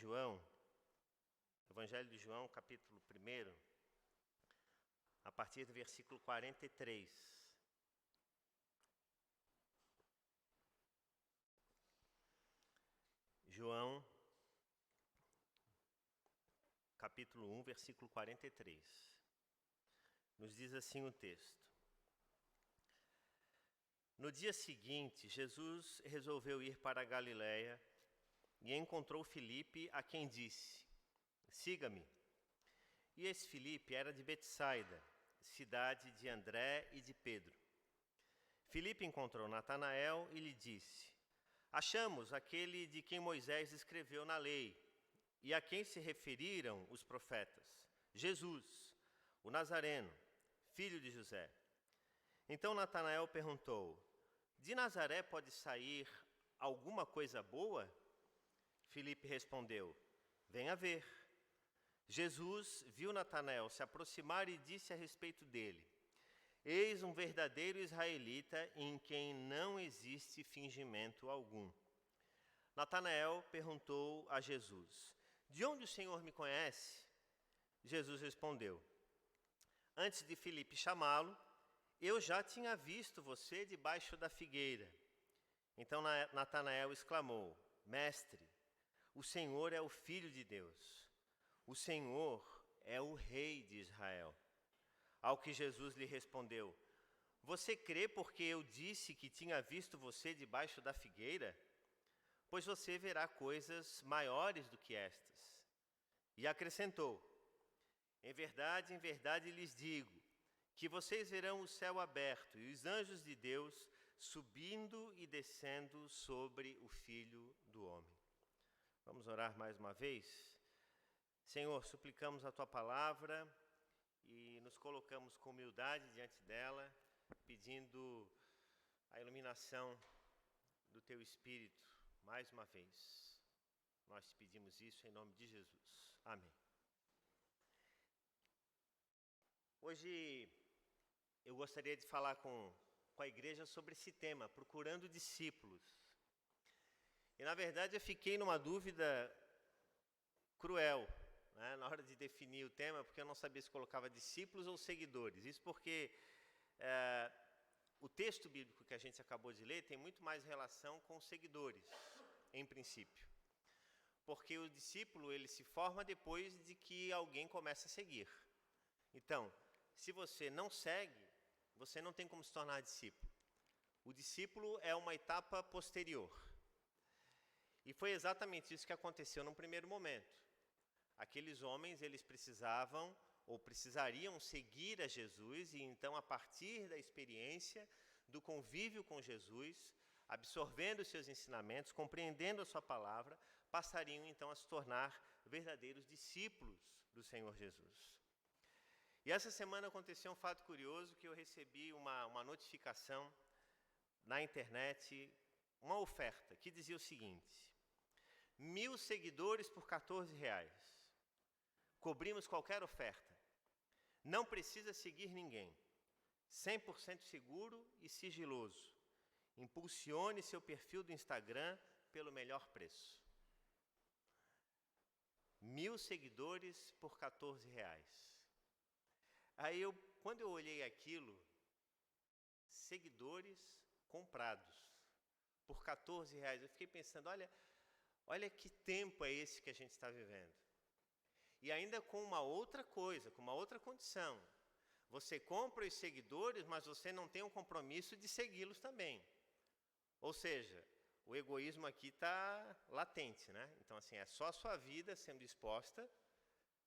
João, Evangelho de João, capítulo 1, a partir do versículo 43. João, capítulo 1, versículo 43. Nos diz assim o texto. No dia seguinte, Jesus resolveu ir para a Galiléia e encontrou Filipe, a quem disse: "Siga-me." E esse Filipe era de Betsaida, cidade de André e de Pedro. Filipe encontrou Natanael e lhe disse: "Achamos aquele de quem Moisés escreveu na lei e a quem se referiram os profetas, Jesus, o Nazareno, filho de José." Então Natanael perguntou: "De Nazaré pode sair alguma coisa boa?" Filipe respondeu: "Venha ver." Jesus viu Natanael se aproximar e disse a respeito dele: "Eis um verdadeiro israelita em quem não existe fingimento algum." Natanael perguntou a Jesus: "De onde o Senhor me conhece?" Jesus respondeu: "Antes de Filipe chamá-lo, eu já tinha visto você debaixo da figueira." Então Natanael exclamou: "Mestre, o Senhor é o Filho de Deus. O Senhor é o Rei de Israel." Ao que Jesus lhe respondeu: "Você crê porque eu disse que tinha visto você debaixo da figueira? Pois você verá coisas maiores do que estas." E acrescentou: em verdade lhes digo, que vocês verão o céu aberto e os anjos de Deus subindo e descendo sobre o Filho do Homem. Vamos orar mais uma vez? Senhor, suplicamos a Tua palavra e nos colocamos com humildade diante dela, pedindo a iluminação do Teu Espírito mais uma vez. Nós te pedimos isso em nome de Jesus. Amém. Hoje eu gostaria de falar com a igreja sobre esse tema, procurando discípulos. E na verdade eu fiquei numa dúvida cruel, né, na hora de definir o tema, porque eu não sabia se colocava discípulos ou seguidores. Isso porque o texto bíblico que a gente acabou de ler tem muito mais relação com seguidores, em princípio. Porque o discípulo ele se forma depois de que alguém começa a seguir. Então, se você não segue, você não tem como se tornar discípulo. O discípulo é uma etapa posterior. E foi exatamente isso que aconteceu num primeiro momento. Aqueles homens, eles precisavam ou precisariam seguir a Jesus e então, a partir da experiência, do convívio com Jesus, absorvendo os seus ensinamentos, compreendendo a sua palavra, passariam então a se tornar verdadeiros discípulos do Senhor Jesus. E essa semana aconteceu um fato curioso que eu recebi uma notificação na internet, uma oferta que dizia o seguinte: 1.000 seguidores por R$14. Cobrimos qualquer oferta. Não precisa seguir ninguém. 100% seguro e sigiloso. Impulsione seu perfil do Instagram pelo melhor preço. 1.000 seguidores por R$14. Aí quando eu olhei aquilo, seguidores comprados por R$14, eu fiquei pensando, olha que tempo é esse que a gente está vivendo. E ainda com uma outra coisa, com uma outra condição. Você compra os seguidores, mas você não tem o compromisso de segui-los também. Ou seja, o egoísmo aqui está latente, né? Então, assim, é só a sua vida sendo exposta,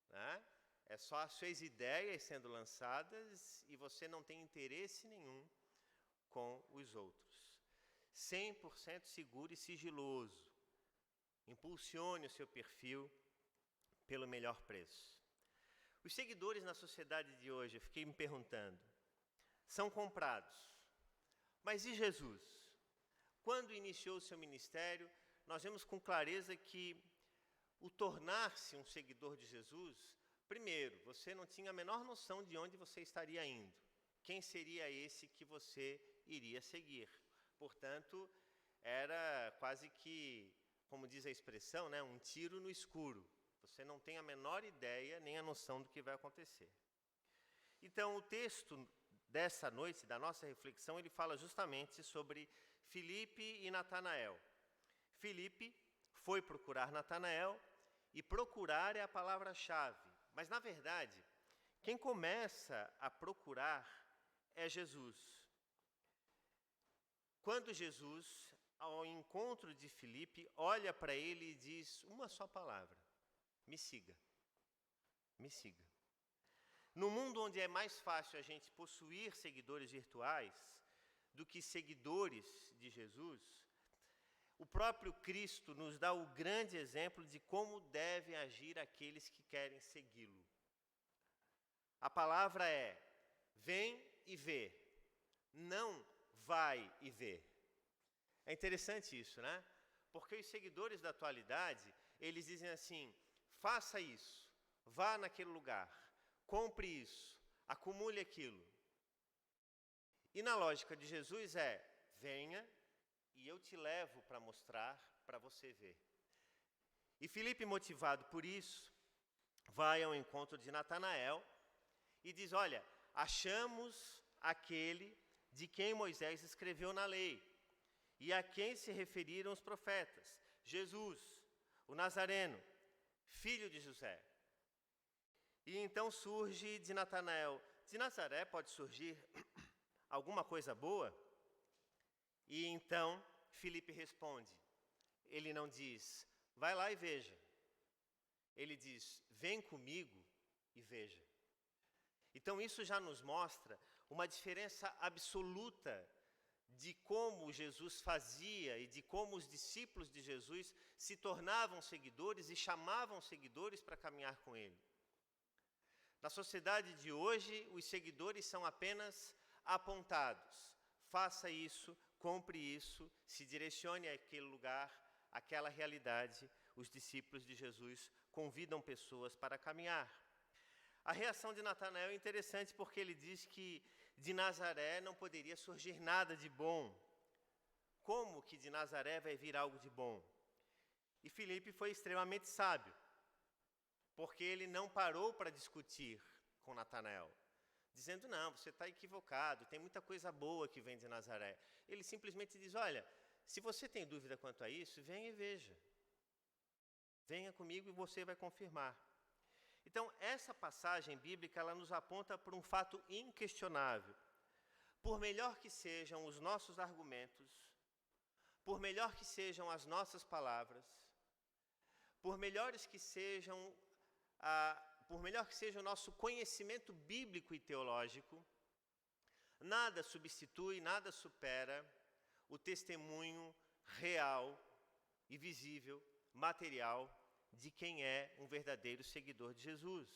né? É só as suas ideias sendo lançadas e você não tem interesse nenhum com os outros. 100% seguro e sigiloso. Impulsione o seu perfil pelo melhor preço. Os seguidores na sociedade de hoje, eu fiquei me perguntando, são comprados. Mas e Jesus? Quando iniciou o seu ministério, nós vemos com clareza que o tornar-se um seguidor de Jesus, primeiro, você não tinha a menor noção de onde você estaria indo. Quem seria esse que você iria seguir? Portanto, era quase que como diz a expressão, né, um tiro no escuro. Você não tem a menor ideia nem a noção do que vai acontecer. Então, o texto dessa noite, da nossa reflexão, ele fala justamente sobre Filipe e Natanael. Filipe foi procurar Natanael, e procurar é a palavra-chave. Mas, na verdade, quem começa a procurar é Jesus. Quando Jesus, ao encontro de Filipe, olha para ele e diz uma só palavra: me siga, me siga. No mundo onde é mais fácil a gente possuir seguidores virtuais do que seguidores de Jesus, o próprio Cristo nos dá o grande exemplo de como devem agir aqueles que querem segui-lo. A palavra é: vem e vê, não vai e vê. É interessante isso, né? Porque os seguidores da atualidade, eles dizem assim: faça isso, vá naquele lugar, compre isso, acumule aquilo. E na lógica de Jesus é: venha e eu te levo para mostrar, para você ver. E Filipe, motivado por isso, vai ao encontro de Natanael e diz: olha, achamos aquele de quem Moisés escreveu na lei e a quem se referiram os profetas, Jesus, o Nazareno, filho de José. E então surge de Natanael: de Nazaré pode surgir alguma coisa boa? E então Filipe responde. Ele não diz: vai lá e veja. Ele diz: vem comigo e veja. Então isso já nos mostra uma diferença absoluta de como Jesus fazia e de como os discípulos de Jesus se tornavam seguidores e chamavam seguidores para caminhar com ele. Na sociedade de hoje, os seguidores são apenas apontados. Faça isso, compre isso, se direcione àquele lugar, àquela realidade. Os discípulos de Jesus convidam pessoas para caminhar. A reação de Natanael é interessante porque ele diz que de Nazaré não poderia surgir nada de bom. Como que de Nazaré vai vir algo de bom? E Filipe foi extremamente sábio, porque ele não parou para discutir com Natanael, dizendo: não, você está equivocado, tem muita coisa boa que vem de Nazaré. Ele simplesmente diz: olha, se você tem dúvida quanto a isso, venha e veja. Venha comigo e você vai confirmar. Então, essa passagem bíblica, ela nos aponta para um fato inquestionável. Por melhor que sejam os nossos argumentos, por melhor que sejam as nossas palavras, por melhor que seja o nosso conhecimento bíblico e teológico, nada substitui, nada supera o testemunho real e visível, material, de quem é um verdadeiro seguidor de Jesus.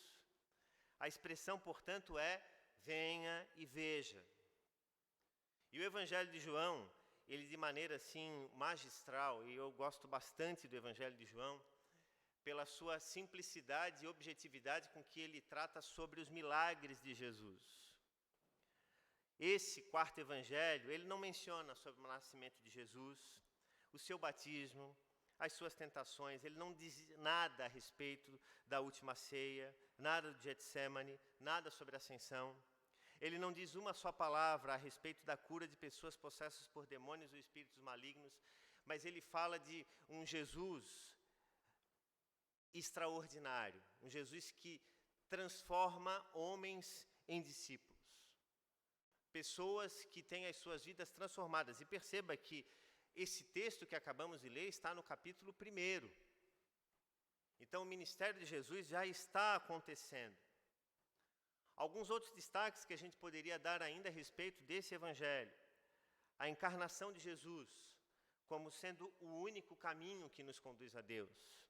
A expressão, portanto, é: venha e veja. E o Evangelho de João, ele de maneira assim magistral, e eu gosto bastante do Evangelho de João, pela sua simplicidade e objetividade com que ele trata sobre os milagres de Jesus. Esse quarto evangelho, ele não menciona sobre o nascimento de Jesus, o seu batismo, as suas tentações, ele não diz nada a respeito da última ceia, nada do Getsemane, nada sobre a ascensão. Ele não diz uma só palavra a respeito da cura de pessoas possessas por demônios ou espíritos malignos, mas ele fala de um Jesus extraordinário, um Jesus que transforma homens em discípulos. Pessoas que têm as suas vidas transformadas. E perceba que esse texto que acabamos de ler está no capítulo 1. Então o ministério de Jesus já está acontecendo. Alguns outros destaques que a gente poderia dar ainda a respeito desse evangelho. A encarnação de Jesus, como sendo o único caminho que nos conduz a Deus.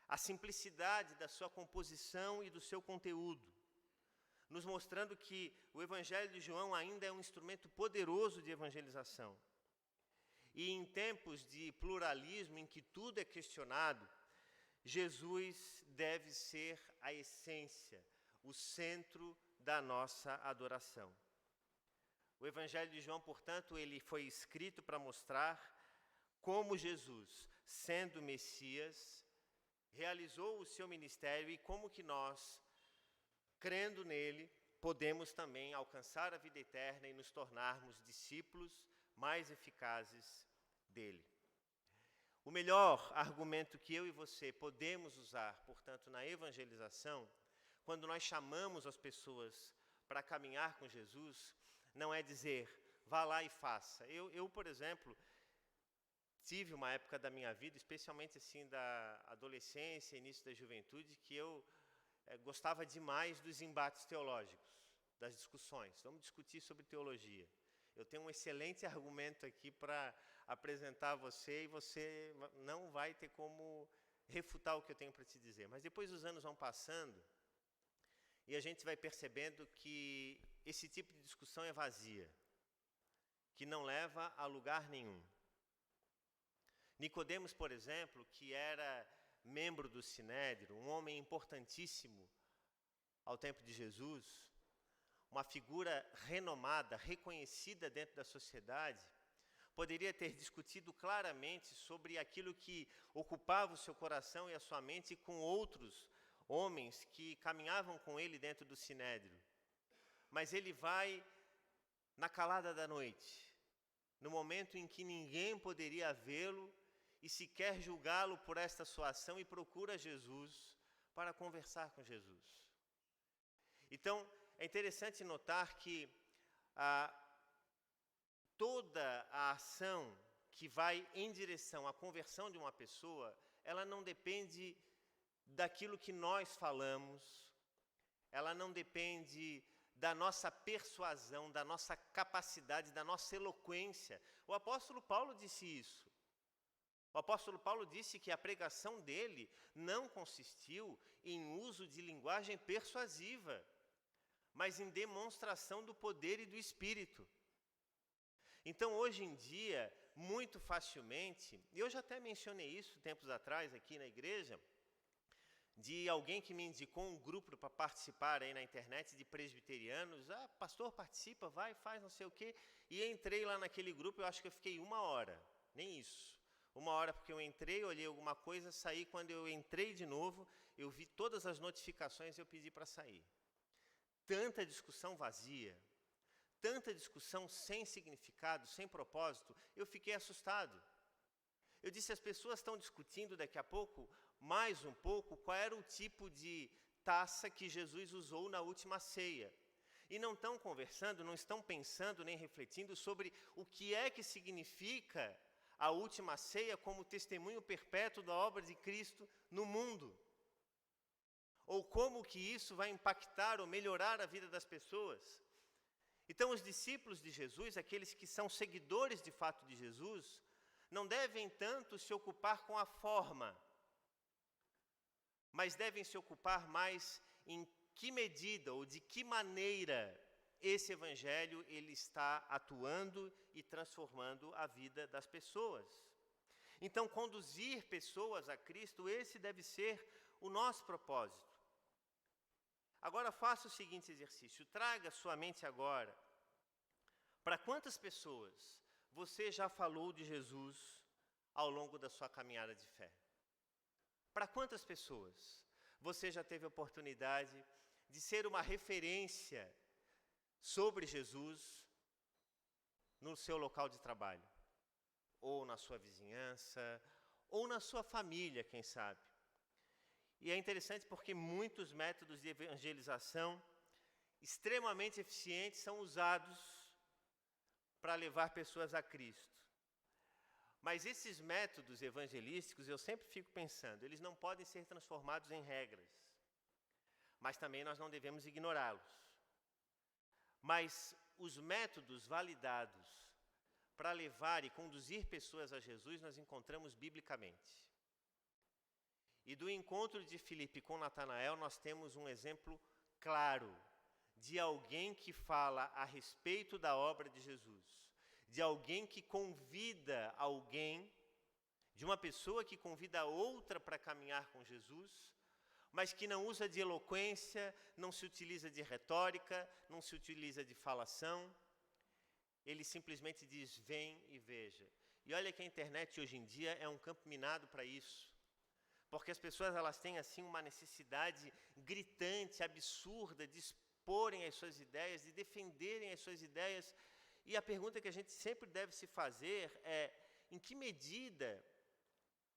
A simplicidade da sua composição e do seu conteúdo, nos mostrando que o Evangelho de João ainda é um instrumento poderoso de evangelização. E em tempos de pluralismo, em que tudo é questionado, Jesus deve ser a essência, o centro da nossa adoração. O Evangelho de João, portanto, ele foi escrito para mostrar como Jesus sendo Messias, realizou o seu ministério e como que nós, crendo nele, podemos também alcançar a vida eterna e nos tornarmos discípulos mais eficazes dele. O melhor argumento que eu e você podemos usar, portanto, na evangelização, quando nós chamamos as pessoas para caminhar com Jesus, não é dizer, vá lá e faça. Eu, por exemplo, tive uma época da minha vida, especialmente assim da adolescência, início da juventude, que eu gostava demais dos embates teológicos, das discussões. Vamos discutir sobre teologia. Eu tenho um excelente argumento aqui para apresentar a você e você não vai ter como refutar o que eu tenho para te dizer. Mas depois os anos vão passando e a gente vai percebendo que esse tipo de discussão é vazia, que não leva a lugar nenhum. Nicodemos, por exemplo, que era membro do Sinédrio, um homem importantíssimo ao tempo de Jesus, uma figura renomada, reconhecida dentro da sociedade, poderia ter discutido claramente sobre aquilo que ocupava o seu coração e a sua mente com outros homens que caminhavam com ele dentro do Sinédrio. Mas ele vai na calada da noite, no momento em que ninguém poderia vê-lo e sequer julgá-lo por esta sua ação, e procura Jesus para conversar com Jesus. Então, é interessante notar que toda a ação que vai em direção à conversão de uma pessoa, ela não depende daquilo que nós falamos, ela não depende da nossa persuasão, da nossa capacidade, da nossa eloquência. O apóstolo Paulo disse isso. O apóstolo Paulo disse que a pregação dele não consistiu em uso de linguagem persuasiva, mas em demonstração do poder e do Espírito. Então, hoje em dia, muito facilmente, e eu já até mencionei isso tempos atrás aqui na igreja, de alguém que me indicou um grupo para participar aí na internet de presbiterianos. Pastor, participa, vai, faz não sei o quê. E entrei lá naquele grupo, eu acho que eu fiquei 1 hora, nem isso. 1 hora porque eu entrei, olhei alguma coisa, saí. Quando eu entrei de novo, eu vi todas as notificações e eu pedi para sair. Tanta discussão vazia, tanta discussão sem significado, sem propósito, eu fiquei assustado. Eu disse, as pessoas estão discutindo daqui a pouco, mais um pouco, qual era o tipo de taça que Jesus usou na última ceia. E não estão conversando, não estão pensando nem refletindo sobre o que é que significa a última ceia como testemunho perpétuo da obra de Cristo no mundo. Ou como que isso vai impactar ou melhorar a vida das pessoas. Então, os discípulos de Jesus, aqueles que são seguidores de fato de Jesus, não devem tanto se ocupar com a forma, mas devem se ocupar mais em que medida ou de que maneira esse evangelho ele está atuando e transformando a vida das pessoas. Então, conduzir pessoas a Cristo, esse deve ser o nosso propósito. Agora, faça o seguinte exercício, traga sua mente agora, para quantas pessoas você já falou de Jesus ao longo da sua caminhada de fé? Para quantas pessoas você já teve a oportunidade de ser uma referência sobre Jesus no seu local de trabalho? Ou na sua vizinhança, ou na sua família, quem sabe? E é interessante porque muitos métodos de evangelização extremamente eficientes são usados para levar pessoas a Cristo. Mas esses métodos evangelísticos, eu sempre fico pensando, eles não podem ser transformados em regras. Mas também nós não devemos ignorá-los. Mas os métodos validados para levar e conduzir pessoas a Jesus, nós encontramos biblicamente. E do encontro de Filipe com Natanael, nós temos um exemplo claro de alguém que fala a respeito da obra de Jesus, de alguém que convida alguém, de uma pessoa que convida outra para caminhar com Jesus, mas que não usa de eloquência, não se utiliza de retórica, não se utiliza de falação. Ele simplesmente diz, vem e veja. E olha que a internet hoje em dia é um campo minado para isso. Porque as pessoas elas têm assim uma necessidade gritante, absurda de exporem as suas ideias, de defenderem as suas ideias. E a pergunta que a gente sempre deve se fazer é: em que medida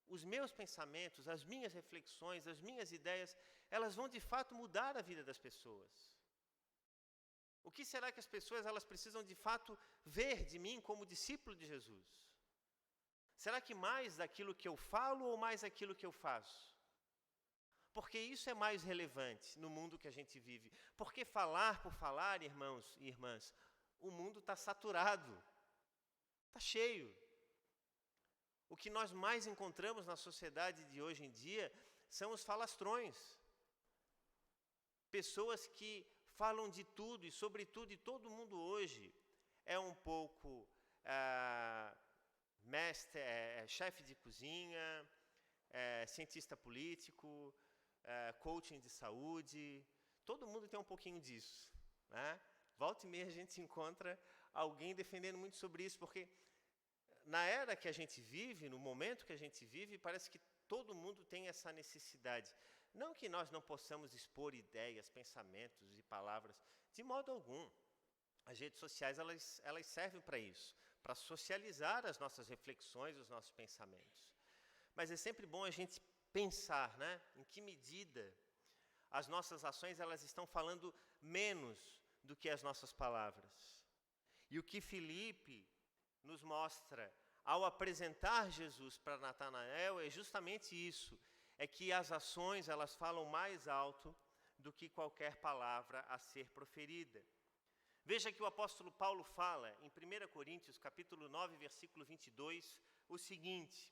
os meus pensamentos, as minhas reflexões, as minhas ideias, elas vão de fato mudar a vida das pessoas? O que será que as pessoas elas precisam de fato ver de mim como discípulo de Jesus? Será que mais daquilo que eu falo ou mais daquilo que eu faço? Porque isso é mais relevante no mundo que a gente vive. Porque falar por falar, irmãos e irmãs, o mundo está saturado, está cheio. O que nós mais encontramos na sociedade de hoje em dia são os falastrões. Pessoas que falam de tudo e sobre tudo, e todo mundo hoje é um pouco mestre, chefe de cozinha, cientista político, coaching de saúde. Todo mundo tem um pouquinho disso, né? Volta e meia a gente encontra alguém defendendo muito sobre isso, porque na era que a gente vive, no momento que a gente vive, parece que todo mundo tem essa necessidade. Não que nós não possamos expor ideias, pensamentos e palavras, de modo algum. As redes sociais, elas servem para isso, para socializar as nossas reflexões, os nossos pensamentos. Mas é sempre bom a gente pensar, né, em que medida as nossas ações elas estão falando menos do que as nossas palavras. E o que Filipe nos mostra ao apresentar Jesus para Natanael é justamente isso, é que as ações elas falam mais alto do que qualquer palavra a ser proferida. Veja que o apóstolo Paulo fala em 1 Coríntios, capítulo 9, versículo 22, o seguinte: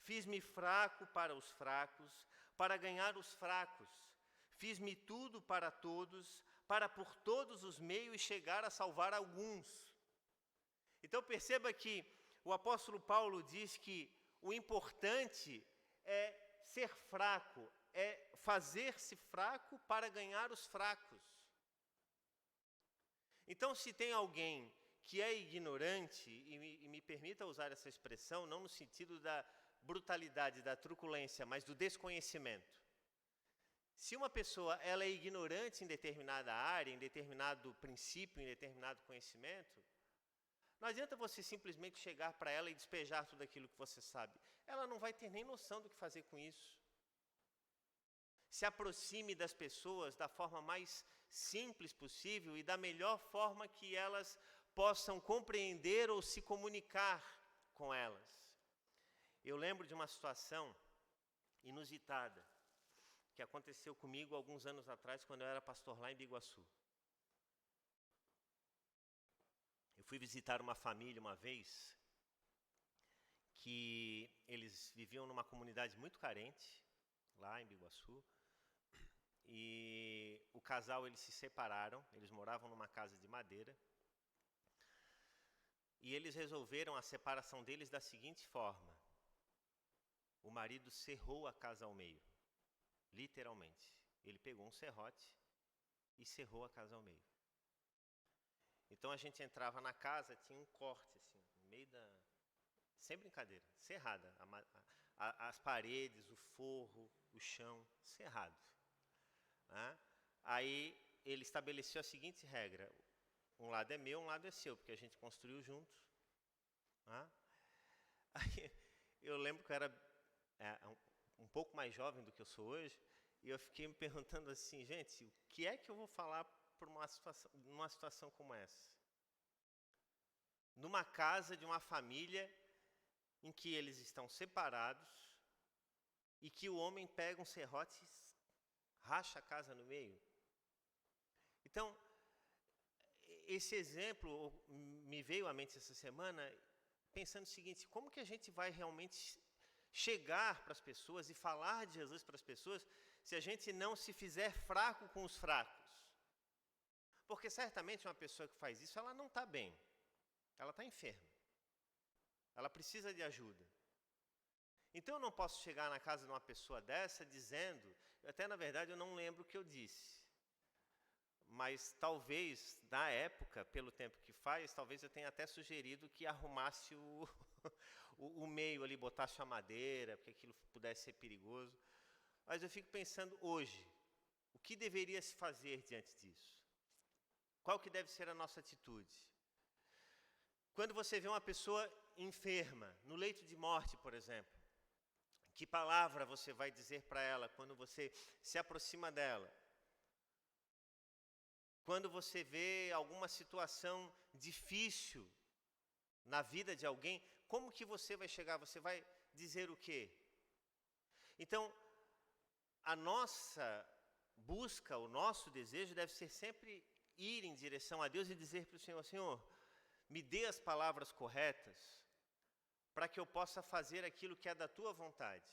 fiz-me fraco para os fracos, para ganhar os fracos. Fiz-me tudo para todos, para por todos os meios chegar a salvar alguns. Então perceba que o apóstolo Paulo diz que o importante é ser fraco, é fazer-se fraco para ganhar os fracos. Então, se tem alguém que é ignorante, e me permita usar essa expressão, não no sentido da brutalidade, da truculência, mas do desconhecimento. Se uma pessoa ela é ignorante em determinada área, em determinado princípio, em determinado conhecimento, não adianta você simplesmente chegar para ela e despejar tudo aquilo que você sabe. Ela não vai ter nem noção do que fazer com isso. Se aproxime das pessoas da forma mais simples possível e da melhor forma que elas possam compreender ou se comunicar com elas. Eu lembro de uma situação inusitada que aconteceu comigo alguns anos atrás, quando eu era pastor lá em Biguaçu. Eu fui visitar uma família uma vez, que eles viviam numa comunidade muito carente, lá em Biguaçu, e o casal eles se separaram, eles moravam numa casa de madeira, e eles resolveram a separação deles da seguinte forma: o marido cerrou a casa ao meio, literalmente. Ele pegou um serrote e cerrou a casa ao meio. Então a gente entrava na casa, tinha um corte assim, no meio da... Sem brincadeira, cerrada. As paredes, o forro, o chão, cerrado. Né? Aí ele estabeleceu a seguinte regra: um lado é meu, um lado é seu, porque a gente construiu juntos. Né? Aí eu lembro que eu era um pouco mais jovem do que eu sou hoje, e eu fiquei me perguntando assim: gente, o que é que eu vou falar por numa situação como essa? Numa casa de uma família em que eles estão separados e que o homem pega um serrote e racha a casa no meio. Então, esse exemplo me veio à mente essa semana, pensando o seguinte: como que a gente vai realmente chegar para as pessoas e falar de Jesus para as pessoas se a gente não se fizer fraco com os fracos? Porque certamente uma pessoa que faz isso, ela não está bem, ela está enferma, ela precisa de ajuda. Então eu não posso chegar na casa de uma pessoa dessa dizendo, até na verdade eu não lembro o que eu disse, mas talvez, na época, pelo tempo que faz, talvez eu tenha até sugerido que arrumasse o meio ali botasse uma madeira, porque aquilo pudesse ser perigoso. Mas eu fico pensando hoje, o que deveria se fazer diante disso? Qual que deve ser a nossa atitude? Quando você vê uma pessoa enferma, no leito de morte, por exemplo, que palavra você vai dizer para ela quando você se aproxima dela? Quando você vê alguma situação difícil na vida de alguém, como que você vai chegar? Você vai dizer o quê? Então, a nossa busca, o nosso desejo deve ser sempre ir em direção a Deus e dizer para o Senhor, Senhor, me dê as palavras corretas para que eu possa fazer aquilo que é da Tua vontade.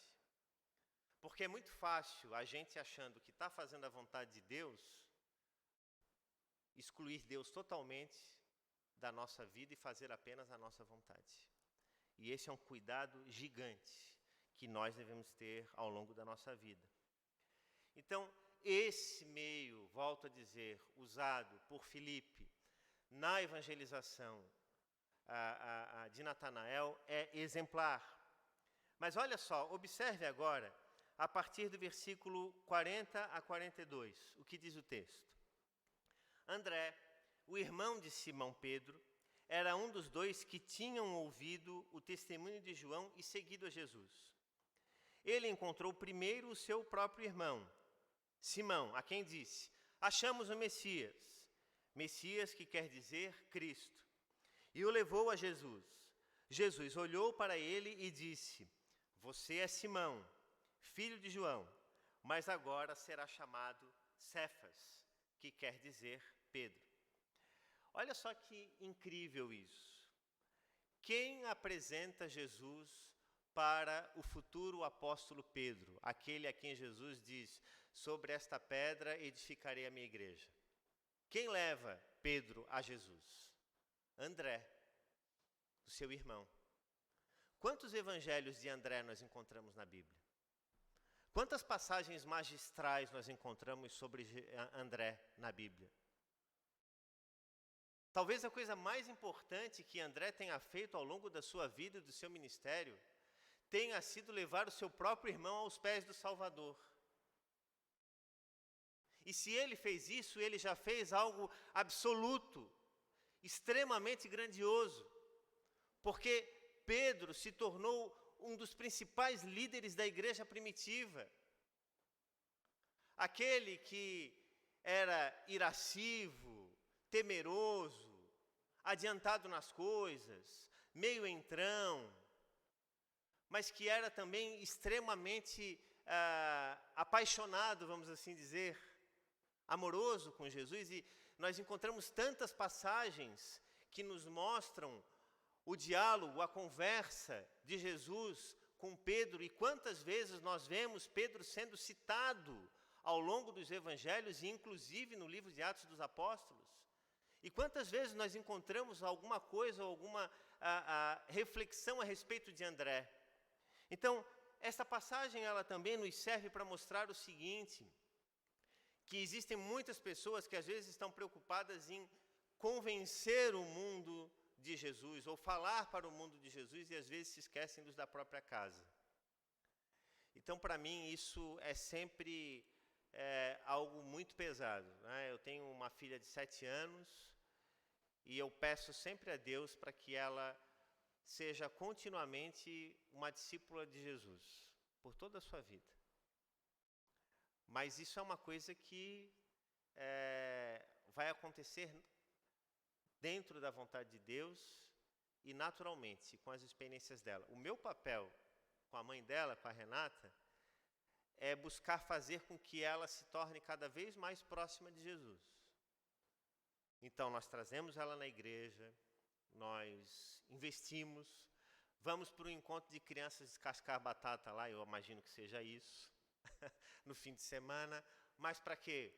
Porque é muito fácil a gente achando que está fazendo a vontade de Deus, excluir Deus totalmente da nossa vida e fazer apenas a nossa vontade. E esse é um cuidado gigante que nós devemos ter ao longo da nossa vida. Então, esse meio, volto a dizer, usado por Filipe na evangelização de Natanael é exemplar. Mas olha só, observe agora, a partir do versículo 40 a 42, o que diz o texto. André, o irmão de Simão Pedro, era um dos dois que tinham ouvido o testemunho de João e seguido a Jesus. Ele encontrou primeiro o seu próprio irmão, Simão, a quem disse, achamos o Messias, Messias que quer dizer Cristo, e o levou a Jesus. Jesus olhou para ele e disse, você é Simão, filho de João, mas agora será chamado Cefas, que quer dizer Pedro. Olha só que incrível isso. Quem apresenta Jesus para o futuro apóstolo Pedro, aquele a quem Jesus diz, sobre esta pedra edificarei a minha igreja? Quem leva Pedro a Jesus? André, o seu irmão. Quantos evangelhos de André nós encontramos na Bíblia? Quantas passagens magistrais nós encontramos sobre André na Bíblia? Talvez a coisa mais importante que André tenha feito ao longo da sua vida e do seu ministério tenha sido levar o seu próprio irmão aos pés do Salvador. E se ele fez isso, ele já fez algo absoluto, extremamente grandioso, porque Pedro se tornou um dos principais líderes da igreja primitiva. Aquele que era irascivo, temeroso, adiantado nas coisas, meio entrão, mas que era também extremamente apaixonado, vamos assim dizer, amoroso com Jesus. E nós encontramos tantas passagens que nos mostram o diálogo, a conversa de Jesus com Pedro, e quantas vezes nós vemos Pedro sendo citado ao longo dos evangelhos e inclusive no livro de Atos dos Apóstolos. E quantas vezes nós encontramos alguma coisa, alguma reflexão a respeito de André. Então, esta passagem ela também nos serve para mostrar o seguinte, que existem muitas pessoas que às vezes estão preocupadas em convencer o mundo de Jesus, ou falar para o mundo de Jesus, e às vezes se esquecem dos da própria casa. Então, para mim, isso é sempre algo muito pesado, né? Eu tenho uma filha de 7 anos, e eu peço sempre a Deus para que ela seja continuamente uma discípula de Jesus, por toda a sua vida. Mas isso é uma coisa que vai acontecer dentro da vontade de Deus e naturalmente, com as experiências dela. O meu papel com a mãe dela, com a Renata, é buscar fazer com que ela se torne cada vez mais próxima de Jesus. Então, nós trazemos ela na igreja, nós investimos, vamos para um encontro de crianças descascar batata lá, eu imagino que seja isso, no fim de semana. Mas para quê?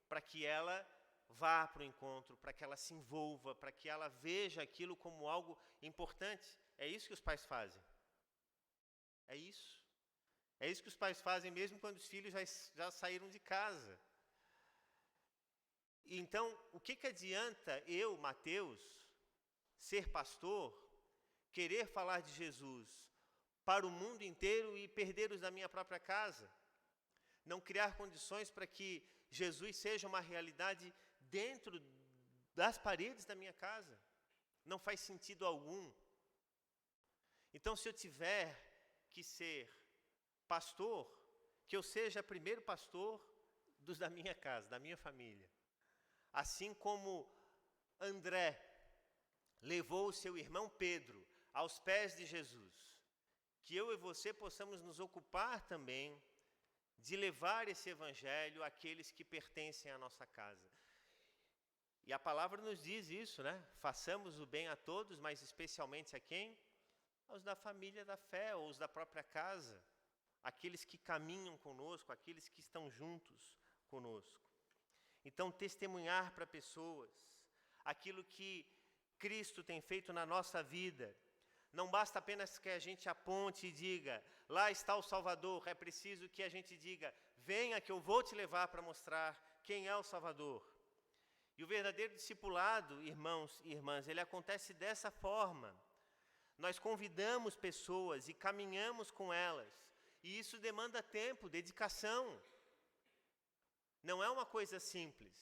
Para que ela vá para o encontro, para que ela se envolva, para que ela veja aquilo como algo importante. É isso que os pais fazem. É isso. É isso que os pais fazem mesmo quando os filhos já saíram de casa. Então, o que adianta eu, Mateus, ser pastor, querer falar de Jesus para o mundo inteiro e perder os da minha própria casa. Não criar condições para que Jesus seja uma realidade dentro das paredes da minha casa. Não faz sentido algum. Então, se eu tiver que ser pastor, que eu seja primeiro pastor dos da minha casa, da minha família. Assim como André levou o seu irmão Pedro aos pés de Jesus, que eu e você possamos nos ocupar também de levar esse evangelho àqueles que pertencem à nossa casa. E a palavra nos diz isso, né? Façamos o bem a todos, mas especialmente a quem? Aos da família da fé, ou os da própria casa, aqueles que caminham conosco, aqueles que estão juntos conosco. Então, testemunhar para pessoas aquilo que Cristo tem feito na nossa vida. Não basta apenas que a gente aponte e diga, lá está o Salvador, é preciso que a gente diga, venha que eu vou te levar para mostrar quem é o Salvador. E o verdadeiro discipulado, irmãos e irmãs, ele acontece dessa forma. Nós convidamos pessoas e caminhamos com elas, e isso demanda tempo, dedicação. Não é uma coisa simples.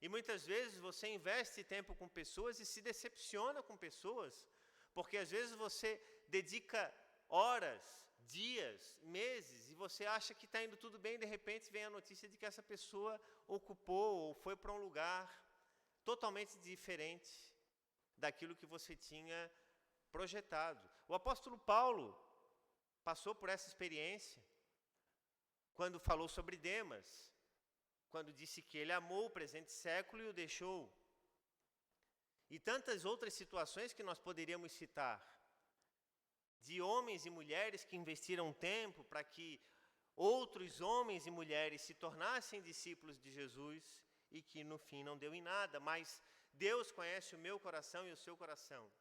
E muitas vezes você investe tempo com pessoas e se decepciona com pessoas, porque às vezes você dedica horas, dias, meses, e você acha que está indo tudo bem, e de repente vem a notícia de que essa pessoa ocupou ou foi para um lugar totalmente diferente daquilo que você tinha projetado. O apóstolo Paulo passou por essa experiência quando falou sobre Demas, quando disse que ele amou o presente século e o deixou. E tantas outras situações que nós poderíamos citar, de homens e mulheres que investiram tempo para que outros homens e mulheres se tornassem discípulos de Jesus e que no fim não deu em nada, mas Deus conhece o meu coração e o seu coração.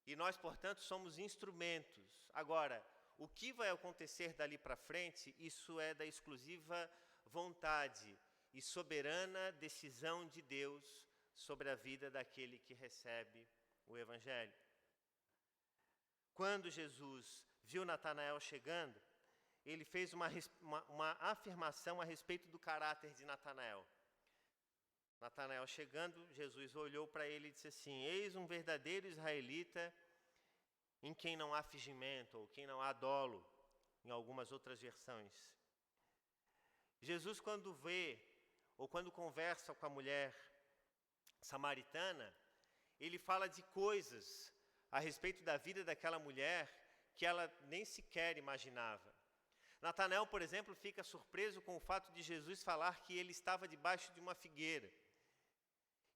E nós, portanto, somos instrumentos. Agora, o que vai acontecer dali para frente, isso é da exclusiva vontade e soberana decisão de Deus sobre a vida daquele que recebe o Evangelho. Quando Jesus viu Natanael chegando, ele fez uma afirmação a respeito do caráter de Natanael. Natanael chegando, Jesus olhou para ele e disse assim, eis um verdadeiro israelita em quem não há fingimento, ou quem não há dolo, em algumas outras versões. Jesus, quando vê, ou quando conversa com a mulher samaritana, ele fala de coisas a respeito da vida daquela mulher que ela nem sequer imaginava. Natanael, por exemplo, fica surpreso com o fato de Jesus falar que ele estava debaixo de uma figueira.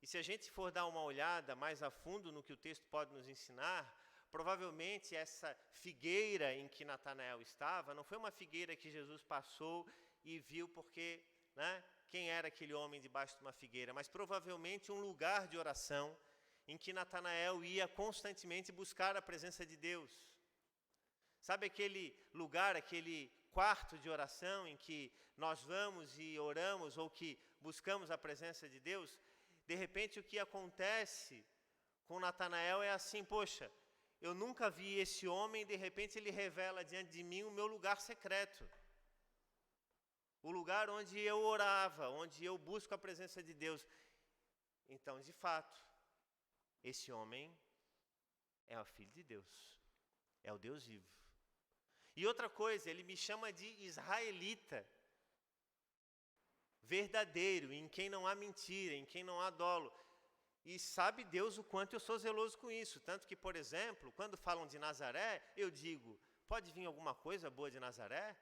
E se a gente for dar uma olhada mais a fundo no que o texto pode nos ensinar, provavelmente essa figueira em que Natanael estava não foi uma figueira que Jesus passou e viu porque, quem era aquele homem debaixo de uma figueira, mas provavelmente um lugar de oração em que Natanael ia constantemente buscar a presença de Deus. Sabe aquele lugar, aquele quarto de oração em que nós vamos e oramos ou que buscamos a presença de Deus? De repente o que acontece com Natanael é assim, poxa, eu nunca vi esse homem, de repente ele revela diante de mim o meu lugar secreto. O lugar onde eu orava, onde eu busco a presença de Deus. Então, de fato, esse homem é o Filho de Deus, é o Deus vivo. E outra coisa, ele me chama de israelita, verdadeiro, em quem não há mentira, em quem não há dolo. E sabe Deus o quanto eu sou zeloso com isso. Tanto que, por exemplo, quando falam de Nazaré, eu digo, pode vir alguma coisa boa de Nazaré?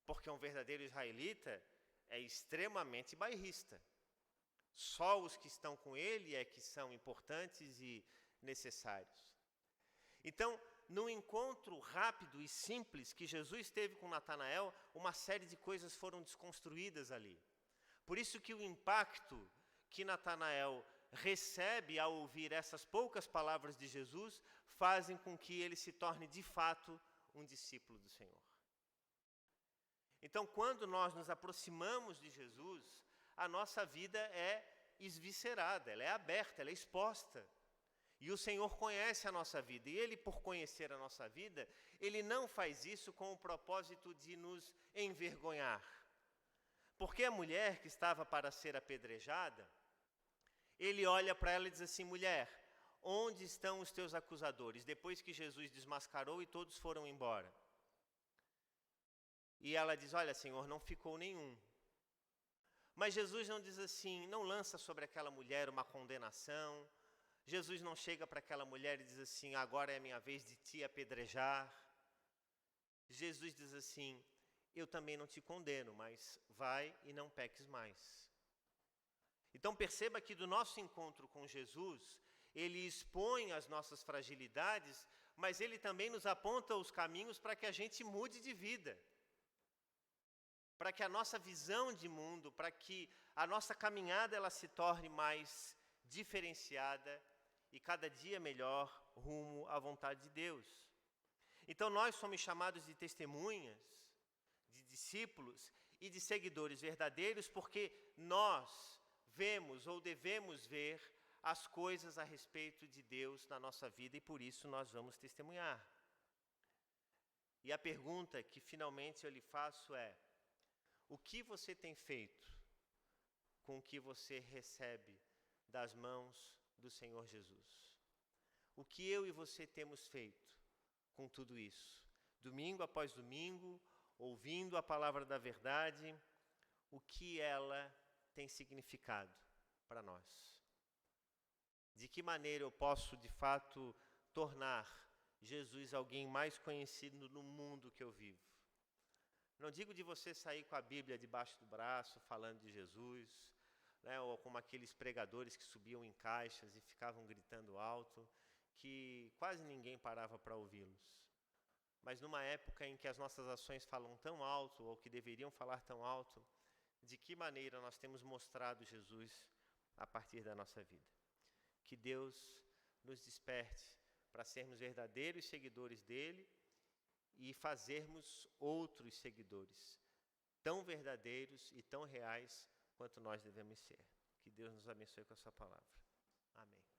Porque um verdadeiro israelita é extremamente bairrista. Só os que estão com ele é que são importantes e necessários. Então, num encontro rápido e simples que Jesus teve com Natanael, uma série de coisas foram desconstruídas ali. Por isso que o impacto que Natanael recebe ao ouvir essas poucas palavras de Jesus fazem com que ele se torne de fato um discípulo do Senhor. Então, quando nós nos aproximamos de Jesus, a nossa vida é esviscerada, ela é aberta, ela é exposta. E o Senhor conhece a nossa vida, e Ele, por conhecer a nossa vida, Ele não faz isso com o propósito de nos envergonhar. Porque a mulher que estava para ser apedrejada, Ele olha para ela e diz assim: mulher, onde estão os teus acusadores? Depois que Jesus desmascarou e todos foram embora. E ela diz: olha, Senhor, não ficou nenhum. Mas Jesus não diz assim, não lança sobre aquela mulher uma condenação. Jesus não chega para aquela mulher e diz assim: agora é a minha vez de te apedrejar. Jesus diz assim: eu também não te condeno, mas vai e não peques mais. Então perceba que do nosso encontro com Jesus, Ele expõe as nossas fragilidades, mas Ele também nos aponta os caminhos para que a gente mude de vida. Para que a nossa visão de mundo, para que a nossa caminhada ela se torne mais diferenciada e cada dia melhor rumo à vontade de Deus. Então nós somos chamados de testemunhas, de discípulos e de seguidores verdadeiros, porque nós vemos ou devemos ver as coisas a respeito de Deus na nossa vida e por isso nós vamos testemunhar. E a pergunta que finalmente eu lhe faço é: o que você tem feito com o que você recebe das mãos do Senhor Jesus? O que eu e você temos feito com tudo isso? Domingo após domingo, ouvindo a palavra da verdade, o que ela tem significado para nós? De que maneira eu posso, de fato, tornar Jesus alguém mais conhecido no mundo que eu vivo? Não digo de você sair com a Bíblia debaixo do braço, falando de Jesus, né, ou como aqueles pregadores que subiam em caixas e ficavam gritando alto, que quase ninguém parava para ouvi-los. Mas numa época em que as nossas ações falam tão alto, ou que deveriam falar tão alto, de que maneira nós temos mostrado Jesus a partir da nossa vida? Que Deus nos desperte para sermos verdadeiros seguidores dele e fazermos outros seguidores, tão verdadeiros e tão reais quanto nós devemos ser. Que Deus nos abençoe com a sua palavra. Amém.